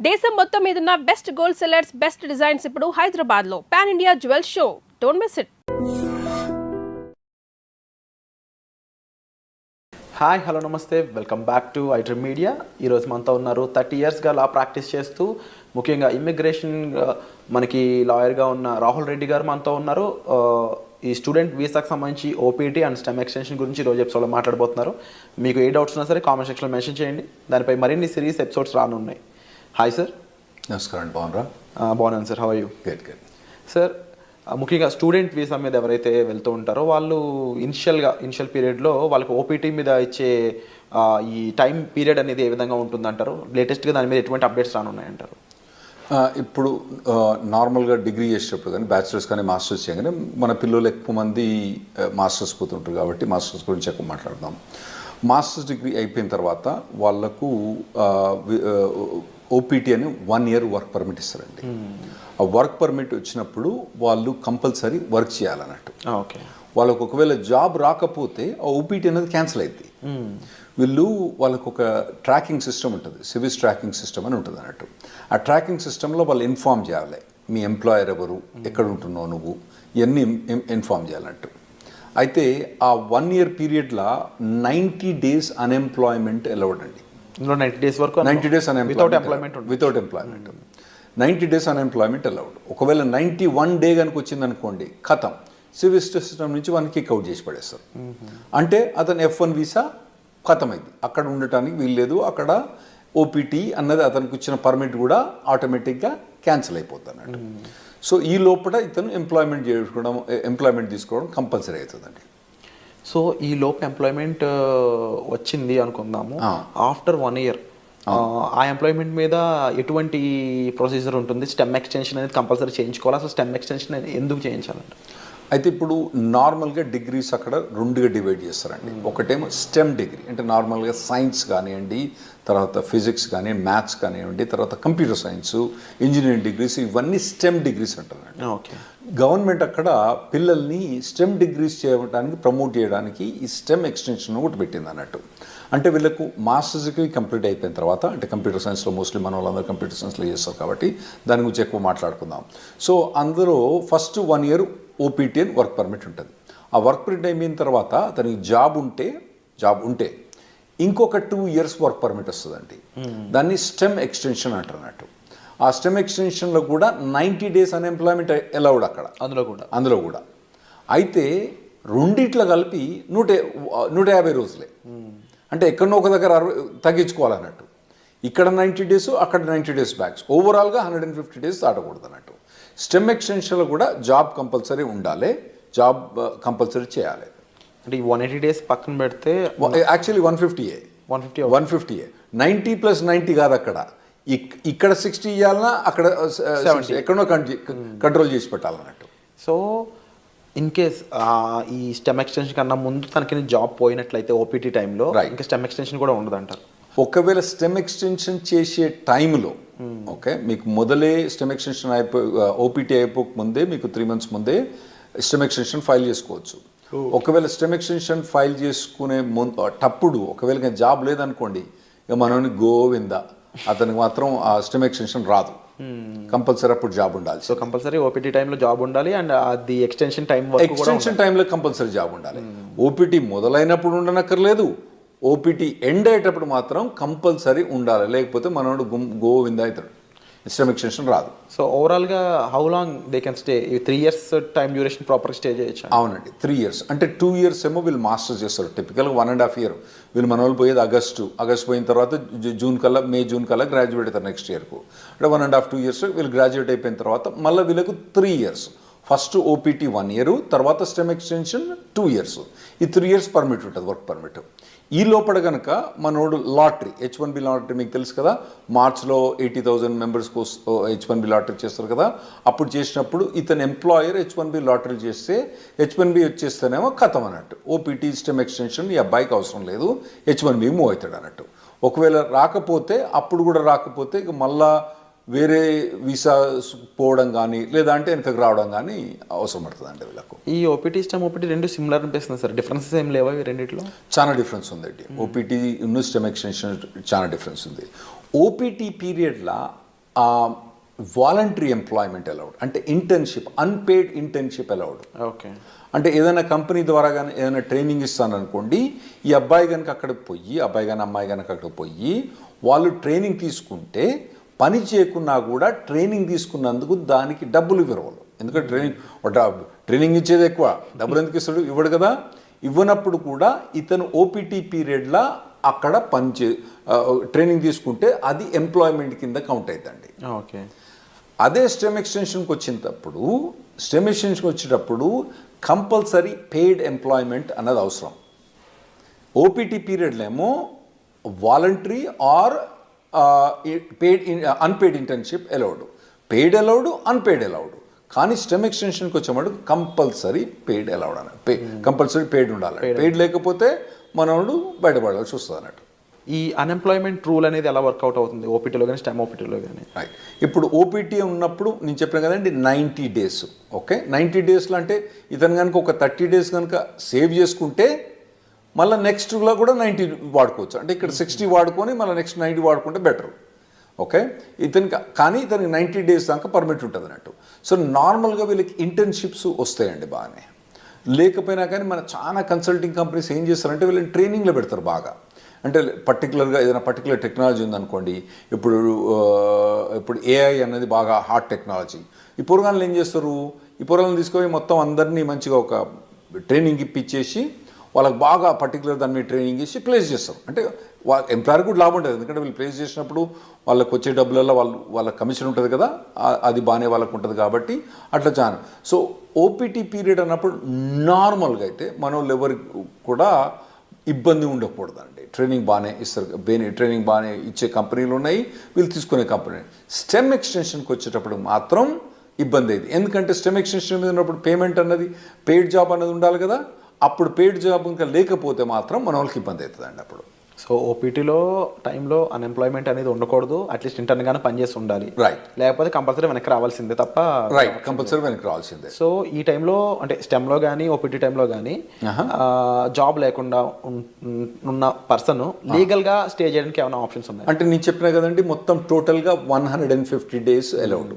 దేశం మొత్తం మీదున్న best gold sellers, best designs ఇప్పుడు హైదరాబాద్ లో pan India jewel show. Don't miss it. Hi, hello, నమస్తే, welcome back to iDream media. ఈరోజు మనతో ఉన్నారు 30 ఇయర్స్గా లా ప్రాక్టీస్ చేస్తూ ముఖ్యంగా ఇమ్మిగ్రేషన్ మనకి లాయర్గా ఉన్న రాహుల్ రెడ్డి గారు మనతో ఉన్నారు. ఈ స్టూడెంట్ వీసాకు సంబంధించి ఓపీటీ అండ్ స్టెమ్ ఎక్స్టెన్షన్ గురించి ఈరోజు ఎపిసోడ్లో మాట్లాడబోతున్నారు. మీకు ఏ డౌట్స్ ఉన్నా సరే కామెంట్ సెక్షన్లో మెన్షన్ చేయండి. దానిపై మరిన్ని సిరీస్ ఎపిసోడ్స్ రానున్నాయి. Hi sir. నమస్కారం అండి. బాగున్నారా? బాగున్నాను sir. How are you? Good good. Sir, ముఖ్యంగా స్టూడెంట్ వీసా మీద ఎవరైతే వెళ్తూ ఉంటారో వాళ్ళు ఇనిషియల్ పీరియడ్లో వాళ్ళకి ఓపీటీ మీద ఇచ్చే ఈ టైం పీరియడ్ అనేది ఏ విధంగా ఉంటుందంటారు? లేటెస్ట్గా దాని మీద ఎటువంటి అప్డేట్స్ రానున్నాయంటారు? ఇప్పుడు నార్మల్గా డిగ్రీ చేసేటప్పుడు కానీ బ్యాచిలర్స్ కానీ మాస్టర్స్ చేయగానే మన పిల్లలు ఎక్కువ మంది మాస్టర్స్ పోతుంటారు కాబట్టి మాస్టర్స్ గురించి ఎక్కువ మాట్లాడదాం. మాస్టర్స్ డిగ్రీ అయిపోయిన తర్వాత వాళ్ళకు ఓపీటీ అని 1 year వర్క్ పర్మిట్ ఇస్తారండి. ఆ వర్క్ పర్మిట్ వచ్చినప్పుడు వాళ్ళు కంపల్సరీ వర్క్ చేయాలన్నట్టు. ఓకే. వాళ్ళకు ఒకవేళ జాబ్ రాకపోతే ఆ ఓపీటీ అనేది క్యాన్సిల్ అవుతుంది. వాళ్ళకు ఒక ట్రాకింగ్ సిస్టమ్ ఉంటుంది, సివిస్ ట్రాకింగ్ సిస్టమ్ అని ఉంటుంది అన్నట్టు. ఆ ట్రాకింగ్ సిస్టంలో వాళ్ళు ఇన్ఫామ్ చేయాలి, మీ ఎంప్లాయర్ ఎవరు, ఎక్కడ ఉంటున్నావు నువ్వు, ఇవన్నీ ఇన్ఫామ్ చేయాలన్నట్టు. అయితే ఆ 1 year పీరియడ్లో 90 days అన్ఎంప్లాయ్మెంట్ అలౌడ్ అండి. 90 days వరకు 90 days without employment 90 days unemployment allowed. ఒకవేళ 91 day కనుక వచ్చింది అనుకోండి, ఖతం, సివిల్ సిస్టమ్ నుంచి వన్ కిక్ అవుట్ చేసి పడేస్తారు. అంటే అతను F1 వీసా ఖతమైంది, అక్కడ ఉండటానికి వీల్లేదు, అక్కడ ఓపీటీ అన్నది అతనికి వచ్చిన పర్మిట్ కూడా ఆటోమేటిక్గా క్యాన్సిల్ అయిపోతుంది అన్నట్టు. సో ఈ లోపల ఇతను ఎంప్లాయ్మెంట్ తీసుకోవడం కంపల్సరీ అవుతుందండి. సో ఈ లోపు ఎంప్లాయ్మెంట్ వచ్చింది అనుకుందాము. ఆఫ్టర్ 1 year ఆ ఎంప్లాయ్మెంట్ మీద ఎటువంటి ప్రొసీజర్ ఉంటుంది? స్టెమ్ ఎక్స్టెన్షన్ అనేది కంపల్సరీ చేయించుకోవాలి. అసలు స్టెమ్ ఎక్స్టెన్షన్ ఎందుకు చేయించాలంటే? అయితే ఇప్పుడు నార్మల్గా డిగ్రీస్ అక్కడ 2గా డివైడ్ చేస్తారండి. ఒకటేమో స్టెమ్ డిగ్రీ అంటే నార్మల్గా సైన్స్ కానివ్వండి, తర్వాత ఫిజిక్స్ కానీ, మ్యాథ్స్ కానివ్వండి, తర్వాత కంప్యూటర్ సైన్స్, ఇంజనీరింగ్ డిగ్రీస్, ఇవన్నీ స్టెమ్ డిగ్రీస్ అంటారండి. ఓకే. గవర్నమెంట్ అక్కడ పిల్లల్ని స్టెమ్ డిగ్రీస్ చేయడానికి ప్రమోట్ చేయడానికి ఈ స్టెమ్ ఎక్స్టెన్షన్ ఒకటి పెట్టింది అన్నట్టు. అంటే వీళ్ళకు మాస్టర్స్ డిగ్రీ కంప్లీట్ అయిపోయిన తర్వాత, అంటే కంప్యూటర్ సైన్స్లో మోస్ట్లీ మన వాళ్ళందరూ కంప్యూటర్ సైన్స్లో చేస్తారు కాబట్టి దాని గురించి ఎక్కువ మాట్లాడుకుందాం. సో అందరూ ఫస్ట్ 1 year ఓపీటీ అని వర్క్ పర్మిట్ ఉంటుంది. ఆ వర్క్ పర్మిట్ అయిపోయిన తర్వాత అతనికి జాబ్ ఉంటే ఇంకొక 2 years వర్క్ పర్మిట్ వస్తుందండి. దాన్ని స్టెమ్ ఎక్స్టెన్షన్ అంటారు అన్నట్టు. ఆ స్టెమ్ ఎక్స్టెన్షన్లో కూడా 90 days అన్ఎంప్లాయ్మెంట్ అలౌడ్ అక్కడ, అందులో కూడా. అయితే రెండిట్లో కలిపి 150 రోజులే. అంటే ఎక్కడో ఒక దగ్గర తగ్గించుకోవాలన్నట్టు. ఇక్కడ 90 days, అక్కడ 90 days బ్యాక్స్, ఓవరాల్గా 150 days దాటకూడదు అన్నట్టు. స్టెమ్ ఎక్స్టెన్షన్లో కూడా జాబ్ కంపల్సరీ ఉండాలి, జాబ్ కంపల్సరీ చేయాలి. అంటే ఈ 180 days పక్కన పెడితే యాక్చువల్లీ 150 90 + 90 కాదు. అక్కడ ఇక్కడ 60 ఇవ్వాలన్నా, అక్కడ 70 ఎక్కడో కంట్రోల్ చేసి పెట్టాలన్నట్టు. సో ఇన్ కేస్ ఈ స్టెమ్ ఎక్స్టెన్షన్ కన్నా ముందు తనకి జాబ్ పోయినట్లయితే ఓపీటీ టైంలో ఇంకా స్టెమ్ ఎక్స్టెన్షన్ కూడా ఉండదు అంటారు. ఒకవేళ స్టెమ్ ఎక్స్టెన్షన్ చేసే టైంలో ఓకే, మీకు మొదలే స్టెమ్ ఎక్స్టెన్షన్ ఓపీటీ అయిపోక ముందే, మీకు 3 months ముందే స్టెమ్ ఎక్స్టెన్షన్ ఫైల్ చేసుకోవచ్చు. ఒకవేళ స్టెమ్ ఎక్స్టెన్షన్ ఫైల్ చేసుకునే తప్పుడు ఒకవేళ జాబ్ లేదనుకోండి, ఇక మనని గోవింద, అతనికి మాత్రం ఆ స్టెమ్ ఎక్స్టెన్షన్ రాదు. కంపల్సరీ అప్పుడు జాబ్ ఉండాలి. సో కంపల్సరీ ఓపీటీ టైంలో జాబ్ ఉండాలి అండ్ అది ఎక్స్టెన్షన్ టైంలో కంపల్సరీ జాబ్ ఉండాలి. ఓపీటీ మొదలైనప్పుడు ఉండనక్కర్లేదు, ఓపీటీ ఎండ్ అయ్యేటప్పుడు మాత్రం కంపల్సరీ ఉండాలి. లేకపోతే మనోడు గోవింద అవుతాడు, స్టెమ్ ఎక్స్టెన్షన్ రాదు. సో ఓవరాల్గా how long they can stay? 3 years time duration proper stay చేయొచ్చు? అవునండి, 3 years. అంటే 2 years ఏమో వీళ్ళు మాస్టర్స్ చేస్తారు. టిపికల్గా 1.5 year. వీళ్ళు మన వాళ్ళు పోయేది ఆగస్ట్ పోయిన తర్వాత మే జూన్ కల్లా గ్రాడ్యుయేట్ అవుతారు నెక్స్ట్ ఇయర్కు. అంటే 1.5 2 years వీళ్ళు గ్రాడ్యుయేట్ అయిపోయిన తర్వాత మళ్ళీ వీళ్ళకు 3 years. ఫస్ట్ ఓపీటీ 1 year, తర్వాత స్టెమ్ ఎక్స్టెన్షన్ 2 years. ఈ 3 years పర్మిట్ ఉంటుంది, వర్క్ పర్మిట్. ఈ లోపల కనుక మనోడు లాటరీ, H1B లాటరీ మీకు తెలుసు కదా, మార్చ్లో 80,000 members H1B లాటరీ చేస్తారు కదా. అప్పుడు చేసినప్పుడు ఇతను ఎంప్లాయర్ H1B లాటరీ చేస్తే H1B వచ్చేస్తేనేమో ఖతం అన్నట్టు. ఓపీటీ స్టెమ్ ఎక్స్టెన్షన్ ఈ అబ్బాయికి అవసరం లేదు, H1B మూవ్ అవుతాడు అన్నట్టు. ఒకవేళ అప్పుడు కూడా రాకపోతే ఇక మళ్ళా వేరే వీసా పోవడం కానీ లేదంటే వెనకకు రావడం కానీ అవసరం పడుతుందండి వీళ్ళకు. ఈ ఓపీటీ స్టెమ్ ఓపీటీ రెండు సిమిలర్ అనిపిస్తుంది సార్, డిఫరెన్సెస్ ఏం లేవా ఈ రెండిట్లో? చాలా డిఫరెన్స్ ఉందండి. ఓపీటీ స్టెమ్ ఎక్స్టెన్షన్ చాలా డిఫరెన్స్ ఉంది. ఓపీటీ పీరియడ్లో వాలంటరీ ఎంప్లాయ్మెంట్ అలౌడ్, అంటే internship, unpaid internship allowed. Okay. అంటే ఏదైనా కంపెనీ ద్వారా కానీ ఏదైనా ట్రైనింగ్ ఇస్తాననుకోండి, ఈ అబ్బాయి కనుక అక్కడికి పోయి, అబ్బాయి కానీ అమ్మాయి కనుక అక్కడికి పోయి వాళ్ళు ట్రైనింగ్ తీసుకుంటే పని చేయకున్నా కూడా ట్రైనింగ్ తీసుకున్నందుకు దానికి డబ్బులు ఇవ్వరు వాళ్ళు. ఎందుకంటే ట్రైనింగ్ ఇచ్చేది ఎక్కువ, డబ్బులు ఎందుకు ఇస్తాడు? ఇవ్వడు కదా. ఇవ్వనప్పుడు కూడా ఇతను ఓపీటీ పీరియడ్లో అక్కడ ట్రైనింగ్ తీసుకుంటే అది ఎంప్లాయ్మెంట్ కింద కౌంట్ అవుతుందండి. ఓకే. అదే స్టెమ్ ఎక్స్టెన్షన్కి వచ్చేటప్పుడు కంపల్సరీ పెయిడ్ ఎంప్లాయ్మెంట్ అన్నది అవసరం. ఓపీటీ పీరియడ్లో ఏమో voluntary or unpaid internship allowed, paid allowed, unpaid allowed. కానీ స్టెమ్ ఎక్స్టెన్షన్కి వచ్చేవాడు కంపల్సరీ పెయిడ్ అలౌడ్ అన్నట్టు, కంపల్సరీ పెయిడ్ ఉండాలి. పెయిడ్ లేకపోతే మనోడు బయటపడాల్సి వస్తుంది అన్నట్టు. ఈ అన్ఎంప్లాయ్మెంట్ రూల్ అనేది ఎలా వర్కౌట్ అవుతుంది ఓపీటీలో కానీ స్టెమ్ ఓపీటీలో కానీ? రైట్. ఇప్పుడు ఓపీటీ ఉన్నప్పుడు నేను చెప్పాను కదండి 90 డేస్. ఓకే, 90 డేస్లో అంటే ఇతను కనుక ఒక 30 డేస్ కనుక సేవ్ చేసుకుంటే మళ్ళీ నెక్స్ట్లో కూడా 90 వాడుకోవచ్చు. అంటే ఇక్కడ 60 వాడుకొని మళ్ళీ నెక్స్ట్ 90 వాడుకుంటే బెటర్. ఓకే, కానీ ఇతనికి 90 డేస్ దాకా పర్మిట్ ఉంటుంది అన్నట్టు. సో నార్మల్గా వీళ్ళకి ఇంటర్న్షిప్స్ వస్తాయండి బాగానే. లేకపోయినా కానీ మన చాలా కన్సల్టింగ్ కంపెనీస్ ఏం చేస్తారంటే వీళ్ళని ట్రైనింగ్లో పెడతారు బాగా. అంటే పర్టికులర్గా ఏదైనా పర్టికులర్ టెక్నాలజీ ఉందనుకోండి, ఇప్పుడు ఏఐ అనేది బాగా హాట్ టెక్నాలజీ. ఈ పోరగాళ్ళు ఏం చేస్తారు, ఈ పోరగాళ్ళని తీసుకొని మొత్తం అందరినీ మంచిగా ఒక ట్రైనింగ్ ఇప్పించేసి వాళ్ళకి బాగా పర్టికులర్ దాని మీద ట్రైనింగ్ ఇచ్చి ప్లేస్ చేస్తారు. అంటే ఎంప్లాయర్ కూడా లాభం ఉంటుంది, ఎందుకంటే వీళ్ళు ప్లేస్ చేసినప్పుడు వాళ్ళకి వచ్చే డబ్బులలో వాళ్ళ కమిషన్ ఉంటుంది కదా, అది బాగానే వాళ్ళకు ఉంటుంది కాబట్టి అట్లా చాలా. సో ఓపీటీ పీరియడ్ అన్నప్పుడు నార్మల్గా అయితే మన వాళ్ళు ఎవరికి కూడా ఇబ్బంది ఉండకూడదండి. ట్రైనింగ్ బాగానే ఇస్తారు, ట్రైనింగ్ బాగానే ఇచ్చే కంపెనీలు ఉన్నాయి, వీళ్ళు తీసుకునే కంపెనీ. స్టెమ్ ఎక్స్టెన్షన్కి వచ్చేటప్పుడు మాత్రం ఇబ్బంది అయింది. ఎందుకంటే స్టెమ్ ఎక్స్టెన్షన్ మీద ఉన్నప్పుడు పేమెంట్ అన్నది, పెయిడ్ జాబ్ అన్నది ఉండాలి కదా. అప్పుడు పెయిడ్ జాబ్ ఇంకా లేకపోతే మాత్రం మన వాళ్ళకి ఇబ్బంది అవుతుందండి అప్పుడు. సో ఓపీటీలో టైంలో అన్ఎంప్లాయ్మెంట్ అనేది ఉండకూడదు, అట్లీస్ట్ ఇంటర్న్గానే పనిచేసి ఉండాలి. రైట్. లేకపోతే కంపల్సరీ వెనక్కి రావాల్సిందే తప్ప. రైట్, కంపల్సరీ వెనక్కి రావాల్సిందే. సో ఈ టైంలో అంటే స్టెమ్లో కానీ ఓపీటీ టైంలో కానీ జాబ్ లేకుండా ఉన్న పర్సన్ లీగల్గా స్టే చేయడానికి ఏమైనా ఆప్షన్స్ ఉన్నాయి? అంటే నేను చెప్పినా కదండి, మొత్తం టోటల్గా 150 డేస్ అలౌడ్.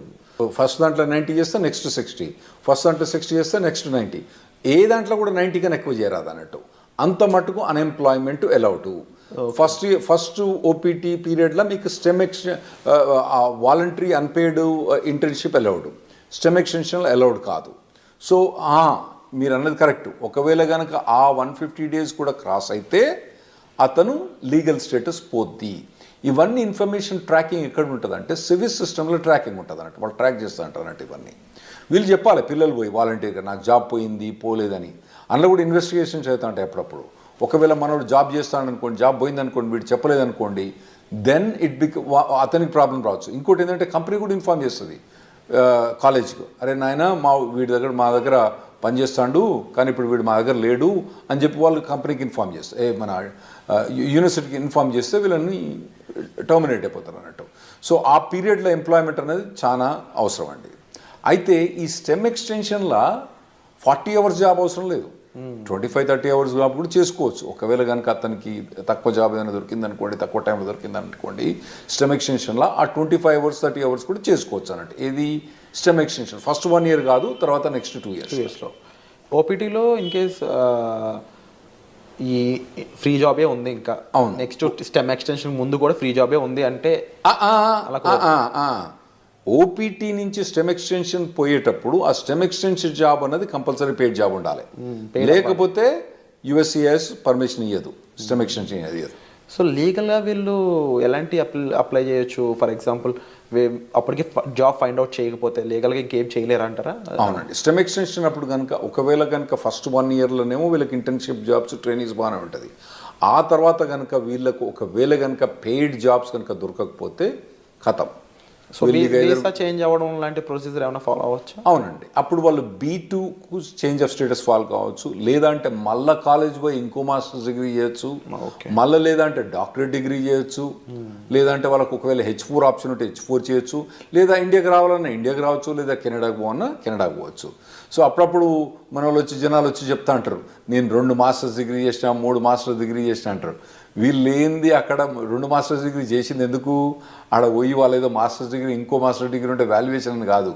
ఫస్ట్ దాంట్లో 90 చేస్తే నెక్స్ట్ 60, ఫస్ట్ దాంట్లో 60 చేస్తే నెక్స్ట్ 90. ఏ దాంట్లో కూడా 90 కన్నా ఎక్కువ చేయరాదు అన్నట్టు. అంత మటుకు అన్ఎంప్లాయ్మెంట్ అలౌడ్. ఫస్ట్ ఓపీటీ పీరియడ్లో మీకు stem voluntary unpaid internship allowed, stem extension allowed కాదు. సో మీరు అన్నది కరెక్ట్. ఒకవేళ కనుక ఆ 150 డేస్ కూడా క్రాస్ అయితే అతను లీగల్ స్టేటస్ పోద్ది. ఇవన్నీ ఇన్ఫర్మేషన్ ట్రాకింగ్ ఎక్కడ ఉంటుంది అంటే సివిల్ సిస్టంలో ట్రాకింగ్ ఉంటుంది అన్నట్టు, వాళ్ళు ట్రాక్ చేస్తూ ఉంటారు అన్నట్టు. ఇవన్నీ వీళ్ళు చెప్పాలి, పిల్లలు పోయి వాలంటీర్గా నాకు జాబ్ పోయింది పోలేదని. అందులో కూడా ఇన్వెస్టిగేషన్స్ అవుతా ఉంటాయి అప్పుడప్పుడు. ఒకవేళ మనోడు జాబ్ చేస్తాడనుకోండి, జాబ్ పోయిందనుకోండి, వీడు చెప్పలేదనుకోండి, దెన్ అతనికి ప్రాబ్లం రావచ్చు. ఇంకోటి ఏంటంటే కంపెనీ కూడా ఇన్ఫార్మ్ చేస్తుంది కాలేజ్కి, అరే నాయన మా దగ్గర పనిచేస్తాడు కానీ ఇప్పుడు వీడు మా దగ్గర లేడు అని చెప్పి వాళ్ళు కంపెనీకి ఇన్ఫార్మ్ చేస్తారు, మన యూనివర్సిటీకి ఇన్ఫార్మ్ చేస్తే వీళ్ళని టర్మినేట్ అయిపోతారు అన్నట్టు. సో ఆ పీరియడ్లో ఎంప్లాయ్మెంట్ అనేది చాలా అవసరం అండి. అయితే ఈ స్టెమ్ ఎక్స్టెన్షన్లో 40 అవర్స్ జాబ్ అవసరం లేదు, 25-30 అవర్స్ జాబ్ కూడా చేసుకోవచ్చు. ఒకవేళ కనుక అతనికి తక్కువ జాబ్ ఏదైనా దొరికిందనుకోండి, తక్కువ టైంలో దొరికిందనుకోండి, స్టెమ్ ఎక్స్టెన్షన్లో ఆ 25 అవర్స్ 30 అవర్స్ కూడా చేసుకోవచ్చు అన్నట్టు. ఇది స్టెమ్ ఎక్స్టెన్షన్ ఫస్ట్ 1 year కాదు, తర్వాత నెక్స్ట్ 2 yearsలో. ఓపీటీలో ఇన్ కేస్ ఈ ఫ్రీ జాబే ఉంది ఇంకా, అవును, నెక్స్ట్ స్టెమ్ ఎక్స్టెన్షన్ ముందు కూడా ఫ్రీ జాబే ఉంది అంటే ఓపీటీ నుంచి స్టెమ్ ఎక్స్టెన్షన్ పోయేటప్పుడు ఆ స్టెమ్ ఎక్స్టెన్షన్ జాబ్ అనేది కంపల్సరీ పెయిడ్ జాబ్ ఉండాలి, లేకపోతే యుఎస్సిఎస్ పర్మిషన్ ఇవ్వదు, స్టెమ్ ఎక్స్టెన్షన్ ఇవ్వదు. సో లీగల్గా వీళ్ళు ఎలాంటి అప్లై చేయొచ్చు? ఫర్ ఎగ్జాంపుల్ అప్పటికి జాబ్ ఫైండ్ అవుట్ చేయకపోతే లీగల్గా ఇంకేం చేయలేరు అంటారా? అవునండి. స్టెమ్ ఎక్స్టెన్షన్ అప్పుడు కనుక ఒకవేళ కనుక ఫస్ట్ 1 yearలోనేమో వీళ్ళకి ఇంటర్న్షిప్ జాబ్స్ ట్రైనింగ్స్ బాగానే ఉంటుంది. ఆ తర్వాత కనుక వీళ్ళకు ఒకవేళ కనుక పెయిడ్ జాబ్స్ కనుక దొరకకపోతే ఖతం. సో వీసా చేంజ్ అవ్వడం లాంటి ప్రొసీజర్ ఏమైనా ఫాలో అవ్వచ్చు? అవునండి. అప్పుడు వాళ్ళు B2కు చేంజ్ ఆఫ్ స్టేటస్ ఫాలో కావచ్చు, లేదంటే మళ్ళీ కాలేజ్ పోయి ఇంకో మాస్టర్స్ డిగ్రీ చేయొచ్చు, మళ్ళీ లేదంటే డాక్టరేట్ డిగ్రీ చేయొచ్చు, లేదంటే వాళ్ళకు ఒకవేళ H4 ఆప్షన్ ఉంటే H4 చేయొచ్చు, లేదా ఇండియాకి రావాలన్నా ఇండియాకి రావచ్చు, లేదా కెనడాకి పోవన్నా కెనడాకి పోవచ్చు. సో అప్పుడప్పుడు మన వాళ్ళు జనాలు వచ్చి చెప్తా అంటారు, నేను 2 మాస్టర్స్ డిగ్రీ చేసిన 3 మాస్టర్స్ డిగ్రీ చేసిన అంటారు. వీళ్ళు ఏంది అక్కడ 2 మాస్టర్స్ డిగ్రీ చేసింది ఎందుకు, ఆడ పోయి వాళ్ళు ఏదో మాస్టర్స్ డిగ్రీ ఇంకో మాస్టర్ డిగ్రీ ఉంటే వాల్యుయేషన్ అని కాదు.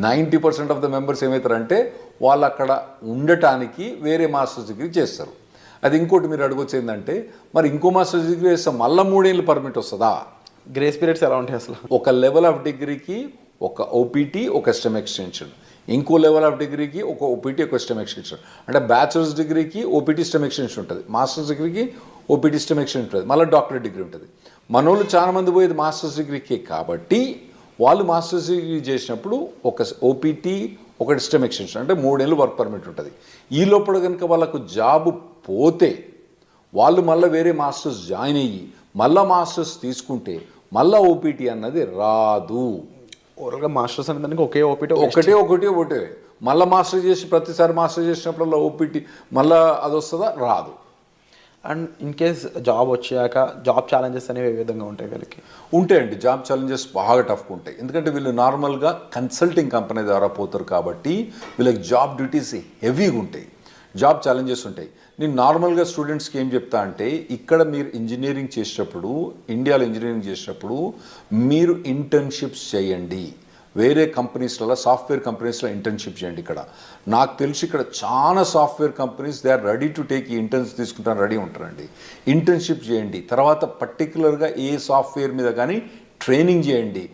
90% ఆఫ్ ద మెంబర్స్ ఏమవుతారంటే వాళ్ళు అక్కడ ఉండటానికి వేరే మాస్టర్స్ డిగ్రీ చేస్తారు. అది ఇంకోటి మీరు అడగొచ్చు ఏంటంటే, మరి ఇంకో మాస్టర్స్ డిగ్రీ చేస్తే మళ్ళీ 3 ఏళ్ళు పర్మిట్ వస్తుందా? గ్రేస్ పీరియడ్స్ ఎలా ఉంటాయి అసలు? ఒక లెవెల్ ఆఫ్ డిగ్రీకి ఒక ఓపీటీ, ఒక స్టెమ్ ఎక్స్టెన్షన్, ఇంకో లెవెల్ ఆఫ్ డిగ్రీకి ఒక ఓపీటీ, ఒక స్టెమ్ ఎక్స్టెన్షన్. అంటే బ్యాచిలర్స్ డిగ్రీకి ఓపీటీ స్టెమ్ ఎక్స్టెన్షన్ ఉంటుంది, మాస్టర్స్ డిగ్రీకి ఓపీటీ స్టెమ్ ఎక్స్టెన్షన్ ఉంటుంది, మళ్ళీ డాక్టరేట్ డిగ్రీ ఉంటుంది. మనోళ్ళు చాలా మంది పోయేది మాస్టర్స్ డిగ్రీకి కాబట్టి వాళ్ళు మాస్టర్స్ డిగ్రీ చేసినప్పుడు ఒక ఓపీటీ, ఒకటి స్టెమ్ ఎక్స్టెన్షన్, అంటే 3 ఏళ్ళు వర్క్ పర్మిట్ ఉంటుంది. ఈ లోపల కనుక వాళ్ళకు జాబ్ పోతే వాళ్ళు మళ్ళీ వేరే మాస్టర్స్ జాయిన్ అయ్యి మళ్ళీ మాస్టర్స్ తీసుకుంటే మళ్ళీ ఓపీటీ అన్నది రాదు. ఓవరాల్గా మాస్టర్స్ అనే దానికి ఒకే ఓపీటీ ఒకటే మళ్ళీ మాస్టర్ చేసి ప్రతిసారి మాస్టర్ చేసినప్పుడు ఓపీటీ మళ్ళీ అది వస్తుందా? రాదు. అండ్ ఇన్ కేస్ జాబ్ వచ్చాక జాబ్ ఛాలెంజెస్ అనేవి ఏ విధంగా ఉంటాయి వీళ్ళకి? ఉంటాయండి, జాబ్ ఛాలెంజెస్ బాగా టఫ్గా ఉంటాయి. ఎందుకంటే వీళ్ళు నార్మల్గా కన్సల్టింగ్ కంపెనీ ద్వారా పోతారు కాబట్టి వీళ్ళకి జాబ్ డ్యూటీస్ హెవీగా ఉంటాయి, జాబ్ ఛాలెంజెస్ ఉంటాయి. నేను నార్మల్గా స్టూడెంట్స్కి ఏం చెప్తా అంటే, ఇక్కడ మీరు ఇంజనీరింగ్ చేసేటప్పుడు, ఇండియాలో ఇంజనీరింగ్ చేసేటప్పుడు మీరు ఇంటర్న్షిప్స్ చేయండి. వేరే కంపెనీస్లలో, సాఫ్ట్వేర్ కంపెనీస్లో ఇంటర్న్షిప్ చేయండి. ఇక్కడ నాకు తెలిసి ఇక్కడ చాలా software companies they are ready to take ఈ ఇంటర్న్స్ తీసుకుంటాను రెడీ ఉంటారండి. ఇంటర్న్షిప్ చేయండి, తర్వాత పర్టికులర్గా ఏ సాఫ్ట్వేర్ మీద కానీ ట్రైనింగ్ చేయండి,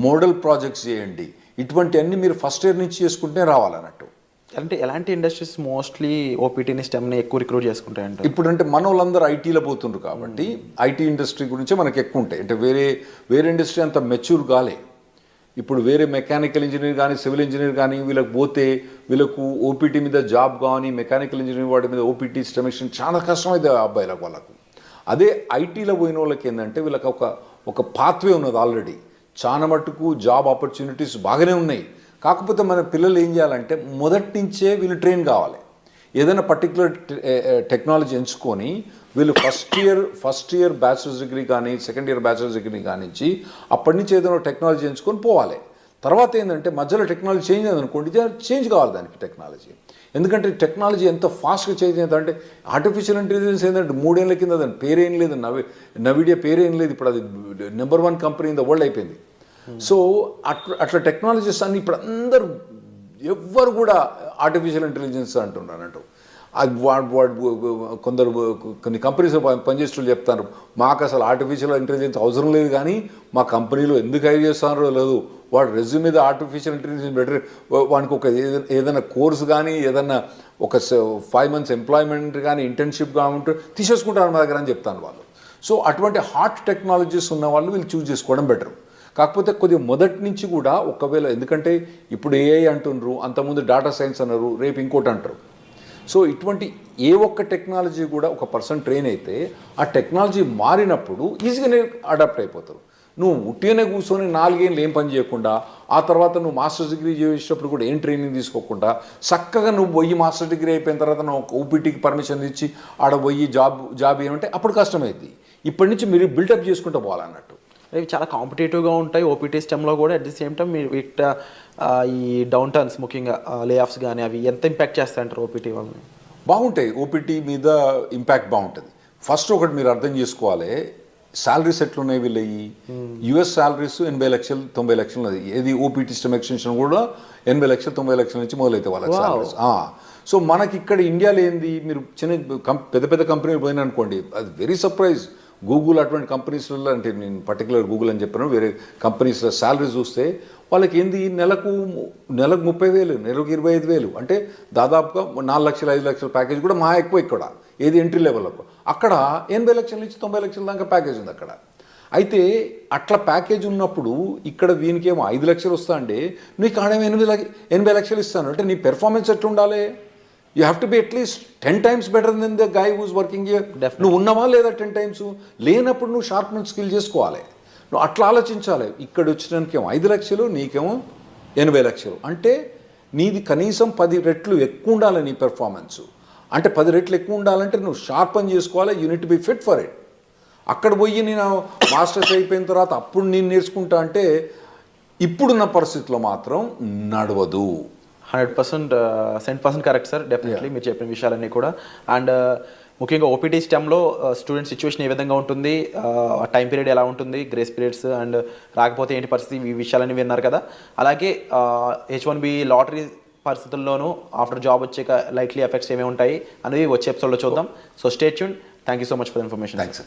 మోడల్ ప్రాజెక్ట్స్ చేయండి. ఇటువంటివన్నీ మీరు ఫస్ట్ ఇయర్ నుంచి చేసుకుంటే రావాలన్నట్టు. అంటే ఎలాంటి ఇండస్ట్రీస్ మోస్ట్లీ ఓపీటీని స్టెమ్ని ఎక్కువ రిక్రూట్ చేసుకుంటాయంట? ఇప్పుడు అంటే మన వాళ్ళందరూ ఐటీలో పోతుండ్రు కాబట్టి ఐటీ ఇండస్ట్రీ గురించి మనకి ఎక్కువ ఉంటాయి. అంటే వేరే ఇండస్ట్రీ అంత మెచ్యూర్ కాలే. ఇప్పుడు వేరే మెకానికల్ ఇంజనీర్ కానీ సివిల్ ఇంజనీర్ కానీ వీళ్ళకి పోతే వీళ్ళకు ఓపీటీ మీద జాబ్ కానీ మెకానికల్ ఇంజనీర్ వాటి మీద ఓపీటీ స్టెమిషన్ చాలా కష్టమైంది అబ్బాయిలకు వాళ్ళకు. అదే ఐటీలో పోయిన వాళ్ళకి ఏంటంటే వీళ్ళకి ఒక పాత్వే ఉన్నది ఆల్రెడీ, చాలా మట్టుకు జాబ్ ఆపర్చునిటీస్ బాగానే ఉన్నాయి. కాకపోతే మన పిల్లలు ఏం చేయాలంటే మొదటి నుంచే వీళ్ళు ట్రైన్ కావాలి. ఏదైనా పర్టికులర్ టెక్నాలజీ ఎంచుకొని వీళ్ళు ఫస్ట్ ఇయర్ బ్యాచిలర్స్ డిగ్రీ కానీ సెకండ్ ఇయర్ బ్యాచిలర్స్ డిగ్రీ కానించి అప్పటి నుంచి ఏదైనా టెక్నాలజీ ఎంచుకొని పోవాలి. తర్వాత ఏంటంటే మధ్యలో టెక్నాలజీ చేంజ్ అయిందనుకోండి, చేంజ్ కావాలి దానికి టెక్నాలజీ. ఎందుకంటే టెక్నాలజీ ఎంత ఫాస్ట్గా చేంజ్ అవుతుందంటే ఆర్టిఫిషియల్ ఇంటెలిజెన్స్ ఏంటంటే 3 ఏళ్ళ కింద దాని పేరేం లేదు, నవిడియా పేరేం లేదు. ఇప్పుడు అది number 1 company in the world అయిపోయింది. సో అట్లా టెక్నాలజీస్ అన్ని ఇప్పుడు అందరూ ఎవ్వరు కూడా ఆర్టిఫిషియల్ ఇంటెలిజెన్స్ అంటున్నారంటూ. అది కొందరు కొన్ని కంపెనీస్ పనిచేసేవాళ్ళు చెప్తారు, మాకు అసలు ఆర్టిఫిషియల్ ఇంటెలిజెన్స్ అవసరం లేదు, కానీ మా కంపెనీలో ఎందుకు హైర్ చేస్తున్నారో లేదు, వాడు రెజ్యూమ్ మీద ఆర్టిఫిషియల్ ఇంటెలిజెన్స్ బెటర్, వానికి ఒక ఏదైనా కోర్స్ కానీ ఏదైనా ఒక 5 months ఎంప్లాయ్మెంట్ కానీ ఇంటర్న్షిప్ కానీ ఉంటే తీసేసుకుంటారు మా దగ్గర అని చెప్తాను వాళ్ళు. సో అటువంటి హాట్ టెక్నాలజీస్ ఉన్న వాళ్ళు వీళ్ళు చూస్ చేసుకోవడం బెటర్. కాకపోతే కొద్దిగా మొదటి నుంచి కూడా ఒకవేళ, ఎందుకంటే ఇప్పుడు ఏఐ అంటున్నారు, అంతకుముందు డేటా సైన్స్ అన్నారు, రేపు ఇంకోటి అంటారు. సో ఇటువంటి ఏ ఒక్క టెక్నాలజీ కూడా ఒక పర్సన్ ట్రైన్ అయితే ఆ టెక్నాలజీ మారినప్పుడు ఈజీగానే అడాప్ట్ అయిపోతారు. నువ్వు ఉట్టిగానే కూర్చొని 4 ఏళ్ళు ఏం పని చేయకుండా ఆ తర్వాత నువ్వు మాస్టర్స్ డిగ్రీ చేసేటప్పుడు కూడా ఏం ట్రైనింగ్ తీసుకోకుండా చక్కగా నువ్వు పోయి మాస్టర్ డిగ్రీ అయిపోయిన తర్వాత నువ్వు ఓపీటీకి పర్మిషన్ ఇచ్చి ఆడ పోయి జాబ్ ఏమంటే అప్పుడు కష్టమైంది. ఇప్పటి నుంచి మీరు బిల్డప్ చేసుకుంటూ పోవాలన్నట్టు. ఇవి చాలా కాంపిటేటివ్గా ఉంటాయి ఓపీటీ స్టెమ్లో కూడా. అట్ ది సేమ్ టైం మీరు ఈ డౌన్ టర్న్స్ ముఖ్యంగా లే ఆఫ్స్ కానీ అవి ఎంత ఇంపాక్ట్ చేస్తాయంటారు ఓపీటీ వాళ్ళని? బాగుంటాయి, ఓపీటీ మీద ఇంపాక్ట్ బాగుంటుంది. ఫస్ట్ ఒకటి మీరు అర్థం చేసుకోవాలి, శాలరీస్ ఎట్లున్నాయి వీళ్ళవి. యుఎస్ శాలరీస్ 80 లక్షలు 90 లక్షలు అది. ఏది ఓపీటీ స్టెమ్ ఎక్స్టెన్షన్ కూడా 80 లక్షలు 90 లక్షల నుంచి మొదలైతే వాళ్ళకి శాలరీస్. సో మనకి ఇక్కడ ఇండియాలో ఏంది, మీరు పెద్ద పెద్ద కంపెనీలు పోయినా అనుకోండి, అది వెరీ సర్ప్రైజ్. గూగుల్ అటువంటి కంపెనీస్లలో, అంటే నేను పర్టికులర్ గూగుల్ అని చెప్పాను, వేరే కంపెనీస్లో శాలరీ చూస్తే వాళ్ళకి ఏంది నెలకు 30,000, నెలకు 25,000, అంటే దాదాపుగా 4 లక్షలు 5 లక్షల ప్యాకేజ్ కూడా మా ఎక్కువ ఇక్కడ. ఏది ఎంట్రీ లెవెల్లకు అక్కడ 80 లక్షల నుంచి 90 లక్షల దాకా ప్యాకేజ్ ఉంది అక్కడ. అయితే అట్లా ప్యాకేజ్ ఉన్నప్పుడు ఇక్కడ వీనికేమో 5 లక్షలు వస్తా అంటే నీకు ఆడేమో 80 లక్షలు ఇస్తాను అంటే నీ పెర్ఫార్మెన్స్ ఎట్లా ఉండాలి? You have to be at least 10 times better then the guy who's working here. నువ్వు ఉన్నావా లేదా 10 times? లేనప్పుడు నువ్వు షార్ప్నెస్ స్కిల్ చేసుకోవాలి. నువ్వు అట్లా ఆలోచించాలి. ఇక్కడ వచ్చినానికేమో 5 లక్షలు, నీకేమో 80 లక్షలు, అంటే నీది కనీసం 10 రెట్లు ఎక్కువ ఉండాలి నీ పెర్ఫార్మెన్స్. అంటే 10 రెట్లు ఎక్కువ ఉండాలంటే నువ్వు షార్ప్ అని చేసుకోవాలి. Unit be fit for it. అక్కడ పోయి నేను మాస్టర్స్ అయిపోయిన తర్వాత అప్పుడు నేను నేర్చుకుంటా అంటే ఇప్పుడున్న పరిస్థితిలో మాత్రం నడవదు. 100% కరెక్ట్ సార్, డెఫినెట్లీ మీరు చెప్పిన విషయాలన్నీ కూడా. అండ్ ముఖ్యంగా ఓపీటీ స్టెమ్లో స్టూడెంట్ సిచ్యువేషన్ ఏ విధంగా ఉంటుంది, టైం పీరియడ్ ఎలా ఉంటుంది, గ్రేస్ పీరియడ్స్ అండ్ రాకపోతే ఏంటి పరిస్థితి, ఈ విషయాలన్నీ విన్నారు కదా. అలాగే H1B లాటరీ పరిస్థితుల్లోనూ ఆఫ్టర్ జాబ్ వచ్చాక లైక్లీ ఎఫెక్ట్స్ ఏమేమి ఉంటాయి అనేవి వచ్చే ఎపిసోడ్లో చూద్దాం. So stay tune. Thank you so much for information. Thanks.